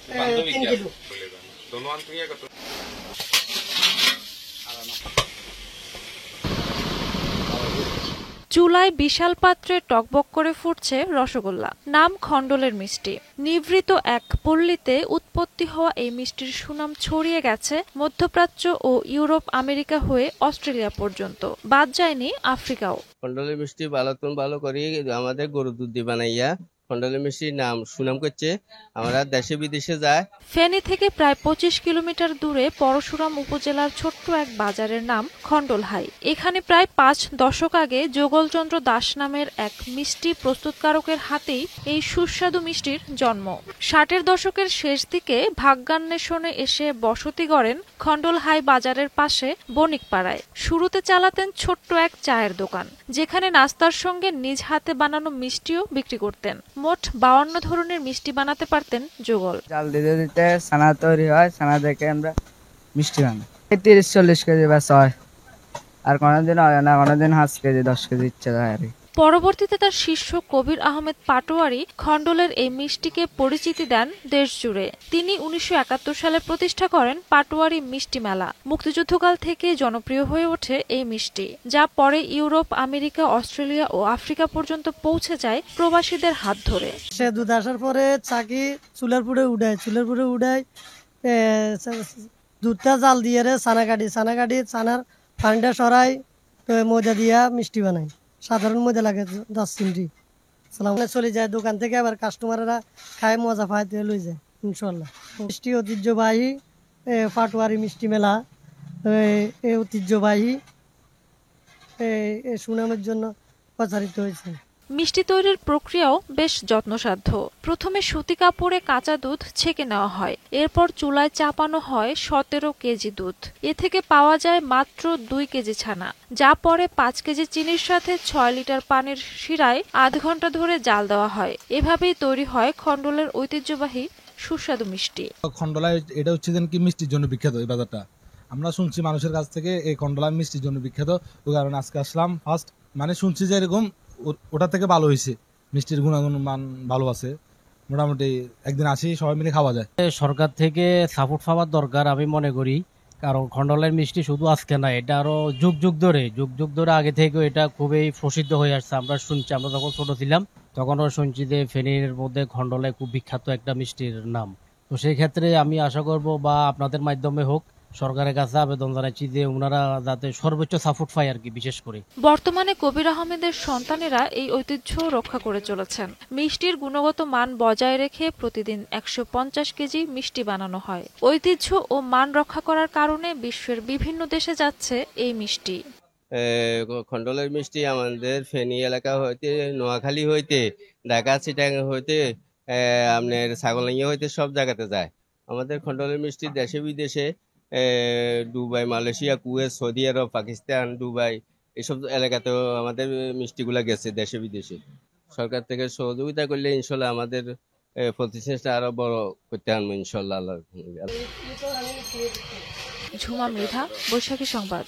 3 kilo. दोनों आंतरिक है कतो চুলায় বিশাল পাত্রে টকবক করে ফুটছে রসগোল্লা। নাম খণ্ডলের মিষ্টি। নিভৃত এক পল্লীতে উৎপত্তি হওয়া এই মিষ্টির সুনাম ছড়িয়ে গেছে মধ্যপ্রাচ্য ও ইউরোপ আমেরিকা হয়ে অস্ট্রেলিয়া পর্যন্ত, বাদ যায়নি আফ্রিকাও। খণ্ডলের মিষ্টি ভালো করি আমাদের গরুর দুধ দিয়ে বানাইয়া। খণ্ডলের মিষ্টির নাম সুনাম করছে, আমরা দেশে বিদেশে যায়। ফেনী থেকে প্রায় 25 কিলোমিটার দূরে পরশুরাম উপজেলার ছোট্ট এক বাজারের নাম খণ্ডলহাই। এখানে প্রায় 5 দশক আগে যোগলচন্দ্র দাস নামের এক মিষ্টি প্রস্তুতকারকের হাতেই এই সুস্বাদু মিষ্টির জন্ম। 60-এর দশকের শেষ দিকে ভাগ্যান্বেষণে এসে বসতি গড়েন খণ্ডলহাই বাজারের পাশে বণিকপাড়ায়। শুরুতে চালাতেন ছোট্ট এক চায়ের দোকান, যেখানে নাস্তার সঙ্গে নিজ হাতে বানানো মিষ্টিও বিক্রি করতেন। মোট 52 ধরনের মিষ্টি বানাতে পারতেন যুগল। চাল দিতে দিতে ছানা তৈরি হয়, ছানা থেকে আমরা মিষ্টি বানাই। 30-40 কেজি বেচা হয়, আর কোনোদিন হয় না, কোনোদিন 5 কেজি 10 কেজি ইচ্ছা হয় আর কি। পরবর্তীতে তার শিষ্য কবির আহমেদ পাটোয়ারি খণ্ডলের এই মিষ্টিকে পরিচিতি দেন দেশ জুড়ে। তিনি 1971 সালে প্রতিষ্ঠা করেন পাটোয়ারি মিষ্টি মেলা। মুক্তিযুদ্ধকাল থেকে জনপ্রিয় হয়ে ওঠে এই মিষ্টি, যা পরে ইউরোপ, আমেরিকা, অস্ট্রেলিয়া ও আফ্রিকা পর্যন্ত পৌঁছে যায় প্রবাসীদের হাত ধরে। সে দুধ আসার পরে চাকি চুলের পুড়ে উড়ায় দুধটা জাল দিয়ে ছানা কাটি ছানার পানিটা সরাই ময়দা দিয়া মিষ্টি বানাই। সাধারণ ময়দা লাগে 10 চিমটি। চলে যায় দোকান থেকে, আবার কাস্টমাররা খায়, মজা পায়, লই যায় ইনশাল্লাহ। মিষ্টি ঐতিহ্যবাহী পাটোয়ারি মিষ্টি মেলা ঐতিহ্যবাহী সুনামের জন্য প্রচারিত হয়েছে। মিষ্টি তৈরির প্রক্রিয়াও বেশ যত্নসাধ্য। প্রথমে সুতি কাপড়ে কাঁচা দুধ ছেঁকে নেওয়া হয়, এরপর চুলায় চাপানো হয় 17 কেজি দুধ। এ থেকে পাওয়া যায় মাত্র 2 কেজি ছানা, যা পরে 5 কেজি চিনির সাথে 6 লিটার পানির শিরায় আধ ঘন্টা ধরে জাল দেওয়া হয়। এভাবেই তৈরি হয় খণ্ডলের ঐতিহ্যবাহী সুস্বাদু মিষ্টি। খণ্ডলায় এটা হচ্ছে কি মিষ্টির জন্য বিখ্যাত এই বাজারটা। আমরা শুনছি মানুষের কাছ থেকে এই খণ্ডলা মিষ্টির জন্য বিখ্যাত, ওই কারণে আজকে আসলাম। ফার্স্ট মানে শুনছি যে এরকম ওটা থেকে ভালো হয়েছে, মিষ্টির গুণাগুণ মান ভালো আছে। মোটামুটি একদিন আসি সবাই মিলে খাওয়া যায়। সরকার থেকে সাপোর্ট পাওয়ার দরকার আমি মনে করি, কারণ খণ্ডলের মিষ্টি শুধু আজকে না, এটা আরো যুগ যুগ ধরে আগে থেকে এটা খুবই প্রসিদ্ধ হয়ে আসছে। আমরা শুনছি, আমরা যখন ছোট ছিলাম তখনও শুনছি যে ফেনীর মধ্যে খণ্ডলে খুব বিখ্যাত একটা মিষ্টির নাম। তো সেই ক্ষেত্রে আমি আশা করব, বা আপনাদের মাধ্যমে হোক, সরকারের কাছে আবেদন জানাচ্ছি যে ওনারা যাতে সর্বোচ্চ সাপোর্ট পায় আর কি। বিশেষ করে বর্তমানে কবির আহমেদের সন্তানেরা এই ঐতিহ্য রক্ষা করে চলেছেন। মিষ্টির গুণগত মান বজায় রেখে প্রতিদিন 150 কেজি মিষ্টি বানানো হয়। ঐতিহ্য ও মান রক্ষা করার কারণে বিশ্বের বিভিন্ন দেশে যাচ্ছে এই মিষ্টি। খণ্ডলের মিষ্টি আমাদের ফেনী এলাকা হইতে, নোয়াখালী হইতে, ঢাকা, চিটাগাং হইতে, আপনার ছাগলনাইয়া হইতে সব জায়গাতে যায়। আমাদের খণ্ডলের মিষ্টি দেশে বিদেশে, দুবাই, মালয়েশিয়া, কুয়েত, সৌদি আরব, পাকিস্তান, দুবাই এসব এলাকাতেও আমাদের মিষ্টিগুলা গেছে দেশে বিদেশে। সরকার থেকে সহযোগিতা করলে ইনশাল্লাহ আমাদের প্রতিষ্ঠানটা আরো বড় করতে আনবো ইনশাল্লাহ। ঝুমা মৃধা, বৈশাখী সংবাদ।